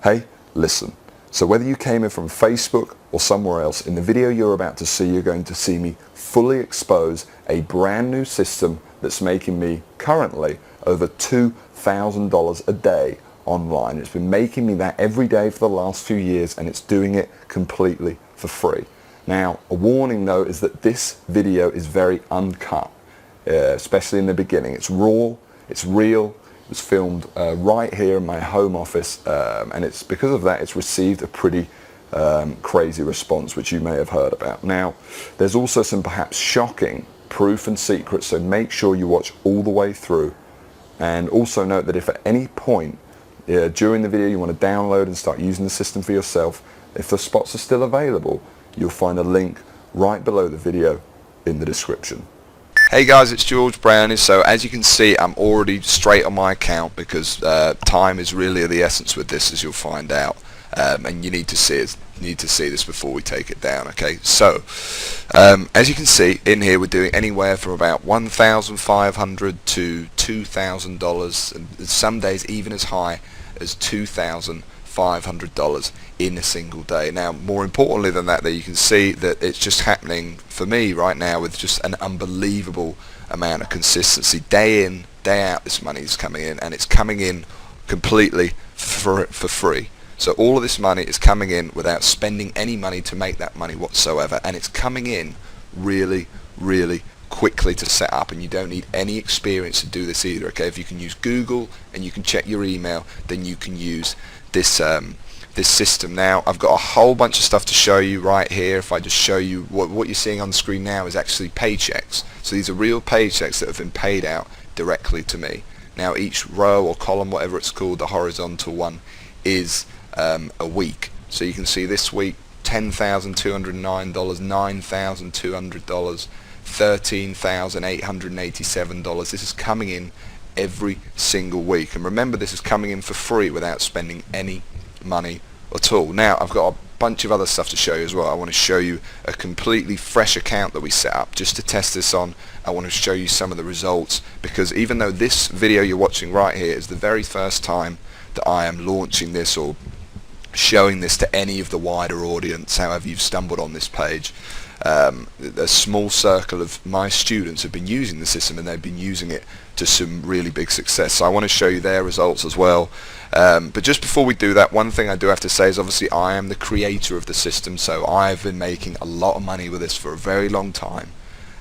Hey, listen. So whether you came in from Facebook or somewhere else, in the video you're about to see, you're going to see me fully expose a brand new system that's making me currently over $2,000 a day online. It's been making me that every day for the last few years, and it's doing it completely for free. Now, a warning though is that this video is very uncut, especially in the beginning. It's raw, it's real. It was filmed right here in my home office, and it's because of that it's received a pretty crazy response, which you may have heard about. Now, there's also some perhaps shocking proof and secrets, so make sure you watch all the way through. And also note that if at any point during the video you want to download and start using the system for yourself, if the spots are still available, you'll find a link right below the video in the description. Hey guys, it's George Brownie. So as you can see, I'm already straight on my account because time is really of the essence with this, as you'll find out, and you need to see this before we take it down. Okay, so as you can see in here, we're doing anywhere from about $1,500 to $2,000, and some days even as high as $2,500 in a single day. Now, more importantly than that, you can see that it's just happening for me right now with just an unbelievable amount of consistency. Day in, day out, this money is coming in, and it's coming in completely for free. So all of this money is coming in without spending any money to make that money whatsoever, and it's coming in really, really quickly to set up, and you don't need any experience to do this either. Okay, if you can use Google and you can check your email, then you can use this this system. Now, I've got a whole bunch of stuff to show you right here. If I just show you what you're seeing on the screen now is actually paychecks. So these are real paychecks that have been paid out directly to me. Now, each row or column, whatever it's called, the horizontal one, is a week. So you can see this week $10,209, $9,200, $13,887. This is coming in every single week, and remember, this is coming in for free without spending any money at all. Now, I've got a bunch of other stuff to show you as well. I want to show you a completely fresh account that we set up just to test this on. I want to show you some of the results, because even though this video you're watching right here is the very first time that I am launching this or showing this to any of the wider audience, however you've stumbled on this page, a small circle of my students have been using the system, and they've been using it to some really big success. So I want to show you their results as well. But just before we do that, one thing I do have to say is obviously I am the creator of the system, so I've been making a lot of money with this for a very long time.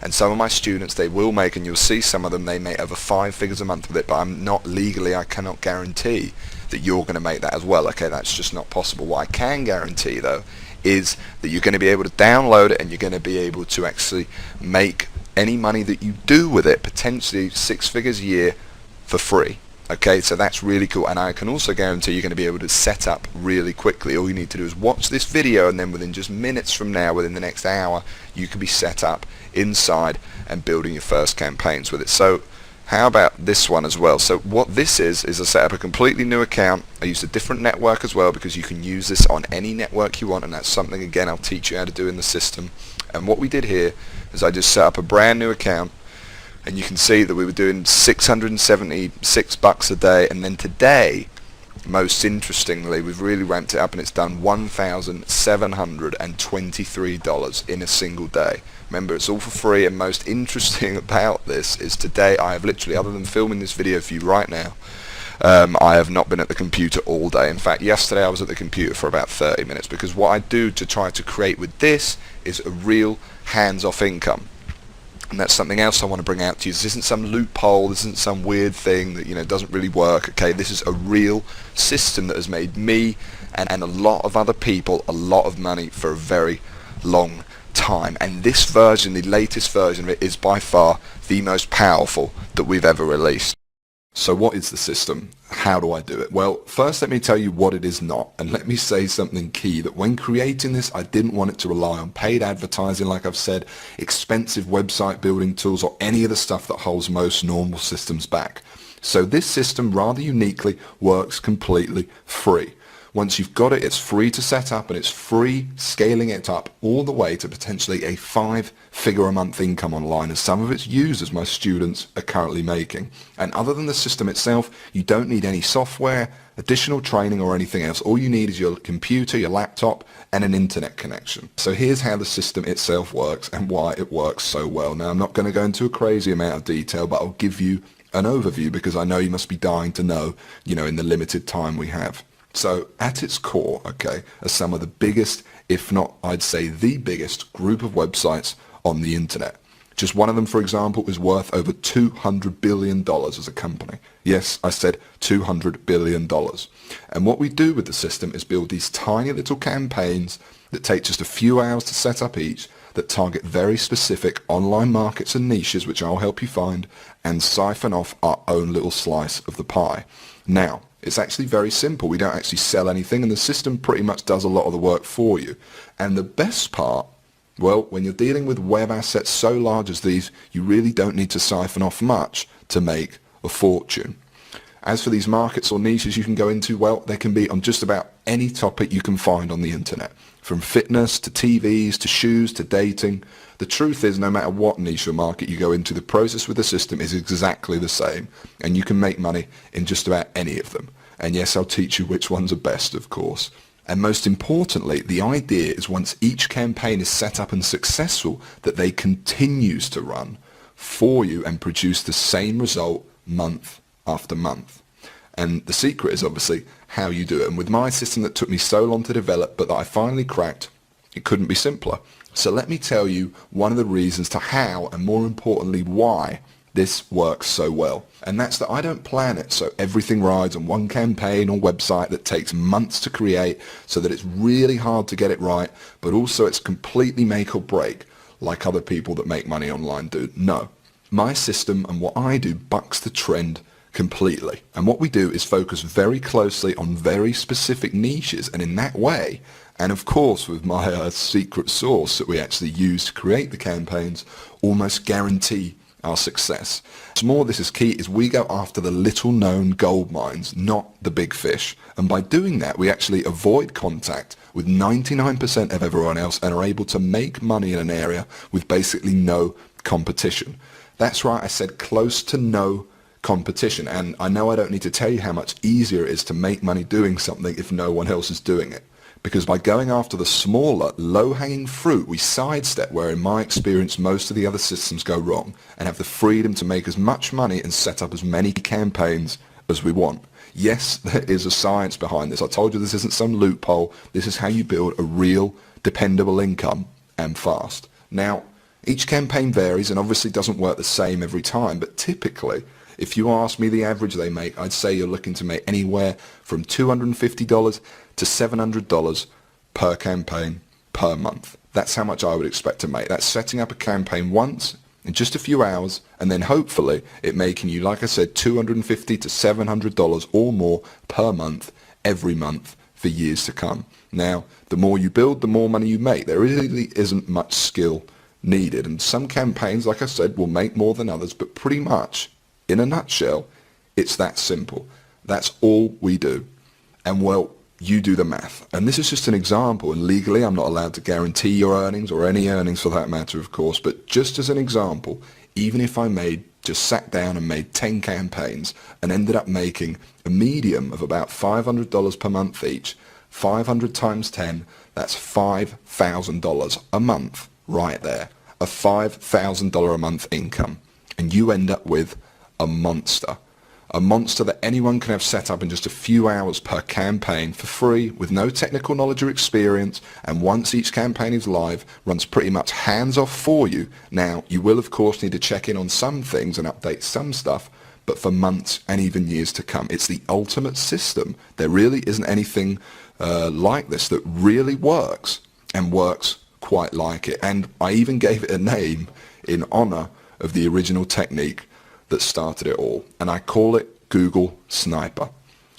And some of my students, they will make, and you'll see some of them, they make over 5 figures a month with it, but I'm not legally, I cannot guarantee that you're going to make that as well. Okay, that's just not possible. What I can guarantee though is that you're going to be able to download it, and you're going to be able to actually make any money that you do with it, potentially 6 figures a year, for free. Okay, so that's really cool, and I can also guarantee you're going to be able to set up really quickly. All you need to do is watch this video, and then within just minutes from now, within the next hour, you can be set up inside and building your first campaigns with it. So how about this one as well? So what this is I set up a completely new account. I used a different network as well, because you can use this on any network you want, and that's something, again, I'll teach you how to do in the system. And what we did here is I just set up a brand new account, and you can see that we were doing $676 a day, and then today, most interestingly, we've really ramped it up, and it's done $1,723 in a single day. Remember, it's all for free, and most interesting about this is today I have literally, other than filming this video for you right now, I have not been at the computer all day. In fact, yesterday I was at the computer for about 30 minutes, because what I do to try to create with this is a real hands-off income. And that's something else I want to bring out to you. This isn't some loophole, this isn't some weird thing that, doesn't really work. Okay, this is a real system that has made me and a lot of other people a lot of money for a very long time. And this version, the latest version of it, is by far the most powerful that we've ever released. So what is the system? How do I do it? Well, first let me tell you what it is not, and let me say something key, that when creating this, I didn't want it to rely on paid advertising, like I've said, expensive website building tools, or any of the stuff that holds most normal systems back. So this system, rather uniquely, works completely free. Once you've got it, it's free to set up, and it's free scaling it up all the way to potentially a 5-figure a month income online, as some of its users, my students, are currently making. And other than the system itself, you don't need any software, additional training or anything else. All you need is your computer, your laptop, and an internet connection. So here's how the system itself works and why it works so well. Now, I'm not going to go into a crazy amount of detail, but I'll give you an overview because I know you must be dying to know, in the limited time we have. So at its core, okay, are some of the biggest, if not, I'd say the biggest group of websites on the internet. Just one of them, for example, is worth over $200 billion as a company. Yes, I said $200 billion. And what we do with the system is build these tiny little campaigns that take just a few hours to set up each, that target very specific online markets and niches, which I'll help you find, and siphon off our own little slice of the pie. Now, it's actually very simple. We don't actually sell anything, and the system pretty much does a lot of the work for you. And the best part, well, when you're dealing with web assets so large as these, you really don't need to siphon off much to make a fortune. As for these markets or niches you can go into, well, they can be on just about any topic you can find on the internet. From fitness to TVs to shoes to dating. The truth is, no matter what niche or market you go into, the process with the system is exactly the same, and you can make money in just about any of them. And yes, I'll teach you which ones are best, of course. And most importantly, the idea is once each campaign is set up and successful, that they continues to run for you and produce the same result month after month. And the secret is obviously how you do it. And with my system that took me so long to develop, but that I finally cracked, it couldn't be simpler. So let me tell you one of the reasons to how, and more importantly, why this works so well. And that's that I don't plan it so everything rides on one campaign or website that takes months to create, so that it's really hard to get it right, but also it's completely make or break like other people that make money online do. No. My system and what I do bucks the trend completely. And what we do is focus very closely on very specific niches, and in that way, and of course with my secret sauce that we actually use to create the campaigns, almost guarantee our success. What's more, this is key, is we go after the little known gold mines, not the big fish. And by doing that, we actually avoid contact with 99% of everyone else and are able to make money in an area with basically no competition. That's right, I said close to no competition. And I know I don't need to tell you how much easier it is to make money doing something if no one else is doing it. Because by going after the smaller, low-hanging fruit, we sidestep where, in my experience, most of the other systems go wrong, and have the freedom to make as much money and set up as many campaigns as we want. Yes, there is a science behind this. I told you this isn't some loophole. This is how you build a real, dependable income, and fast. Now, each campaign varies and obviously doesn't work the same every time, but typically, if you ask me the average they make, I'd say you're looking to make anywhere from $250 to $700 per campaign per month. That's how much I would expect to make. That's setting up a campaign once in just a few hours, and then hopefully it making you, like I said, $250 to $700 or more per month, every month for years to come. Now, the more you build, the more money you make. There really isn't much skill needed, and some campaigns, like I said, will make more than others, but pretty much, in a nutshell, it's that simple. That's all we do. And well, you do the math. And this is just an example, and legally I'm not allowed to guarantee your earnings, or any earnings for that matter, of course, but just as an example, even if I just sat down and made 10 campaigns and ended up making a medium of about $500 per month each, 500 times 10, that's $5,000 a month right there. A $5,000 a month income. And you end up with a monster. A monster that anyone can have set up in just a few hours per campaign for free, with no technical knowledge or experience, and once each campaign is live, runs pretty much hands off for you. Now, you will of course need to check in on some things and update some stuff, but for months and even years to come. It's the ultimate system. There really isn't anything like this that really works, and works quite like it. And I even gave it a name in honor of the original technique that started it all, and I call it Google Sniper.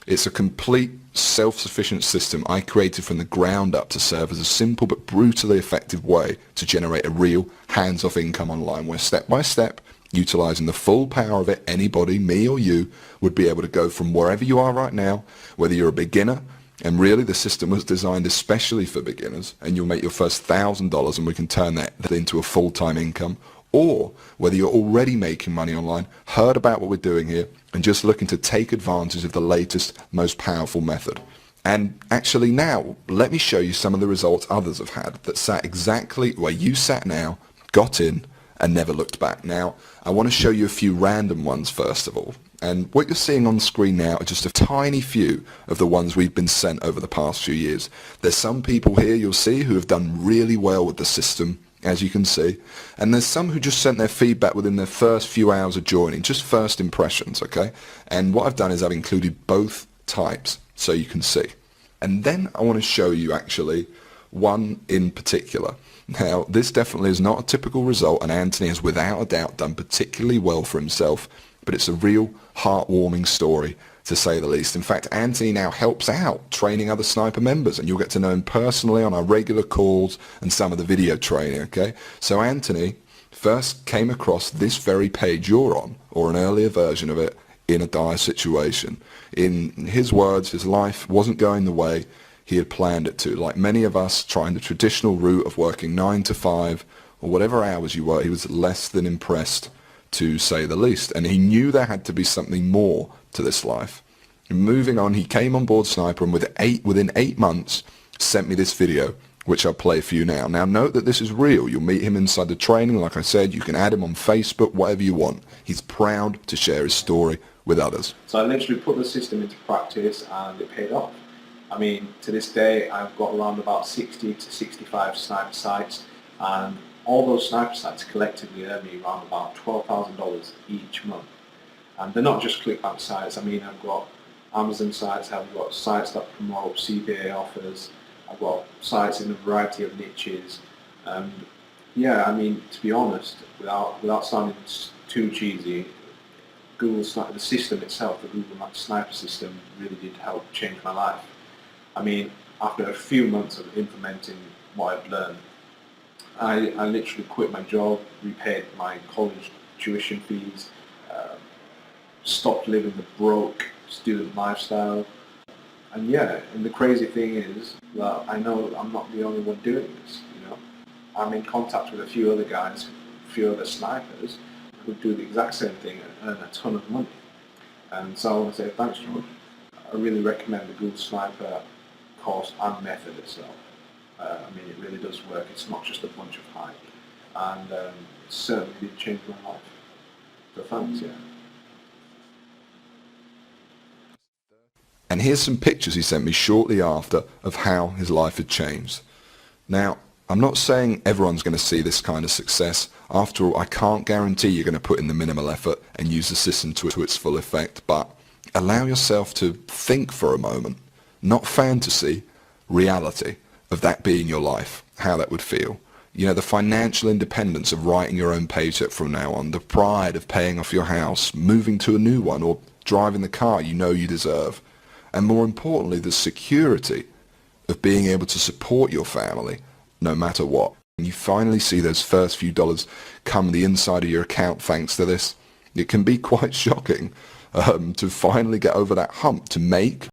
It's a complete self-sufficient system I created from the ground up to serve as a simple but brutally effective way to generate a real hands-off income online, where step by step, utilizing the full power of it, anybody, me or you, would be able to go from wherever you are right now, whether you're a beginner, And really, the system was designed especially for beginners, and you'll make your first $1,000 and we can turn that into a full-time income. Or whether you're already making money online, heard about what we're doing here, and just looking to take advantage of the latest, most powerful method. And actually now, let me show you some of the results others have had that sat exactly where you sat now, got in, and never looked back. Now, I want to show you a few random ones first of all. And what you're seeing on the screen now are just a tiny few of the ones we've been sent over the past few years. There's some people here you'll see who have done really well with the system, as you can see. And there's some who just sent their feedback within their first few hours of joining, just first impressions, okay? And what I've done is I've included both types so you can see. And then I want to show you actually one in particular. Now, this definitely is not a typical result, and Anthony has without a doubt done particularly well for himself, but it's a real heartwarming story, to say the least. In fact, Anthony now helps out training other sniper members, and you'll get to know him personally on our regular calls and some of the video training, okay? So Anthony first came across this very page you're on, or an earlier version of it, in a dire situation. In his words, his life wasn't going the way he had planned it to. Like many of us trying the traditional route of working 9 to 5 or whatever hours you work, he was less than impressed, to say the least. And he knew there had to be something more to this life. And moving on, he came on board Sniper and within 8 months sent me this video, which I'll play for you now. Now note that this is real. You'll meet him inside the training. Like I said, you can add him on Facebook, whatever you want. He's proud to share his story with others. So I literally put the system into practice and it paid off. I mean, to this day, I've got around about 60 to 65 sniper sites, and all those sniper sites collectively earn me around about $12,000 each month. And they're not just ClickBank sites. I mean, I've got Amazon sites, I've got sites that promote CBA offers, I've got sites in a variety of niches. And yeah, I mean, to be honest, without sounding too cheesy, Google Sniper, the system itself, the Google Sniper system, really did help change my life. I mean, after a few months of implementing what I've learned, I literally quit my job, repaid my college tuition fees, stopped living the broke student lifestyle. And yeah, and the crazy thing is that I know I'm not the only one doing this, you know. I'm in contact with a few other guys, a few other snipers who do the exact same thing and earn a ton of money. And so I want to say thanks, George. I really recommend the Google Sniper course and method itself. I mean, it really does work. It's not just a bunch of hype. And it certainly did change my life. So thanks, yeah. And here's some pictures he sent me shortly after of how his life had changed. Now, I'm not saying everyone's going to see this kind of success. After all, I can't guarantee you're going to put in the minimal effort and use the system to its full effect, but allow yourself to think for a moment, not fantasy, reality of that being your life, how that would feel. You know, the financial independence of writing your own paycheck from now on, the pride of paying off your house, moving to a new one, or driving the car you know you deserve. And more importantly, the security of being able to support your family no matter what. And you finally see those first few dollars come the inside of your account thanks to this. It can be quite shocking to finally get over that hump, to make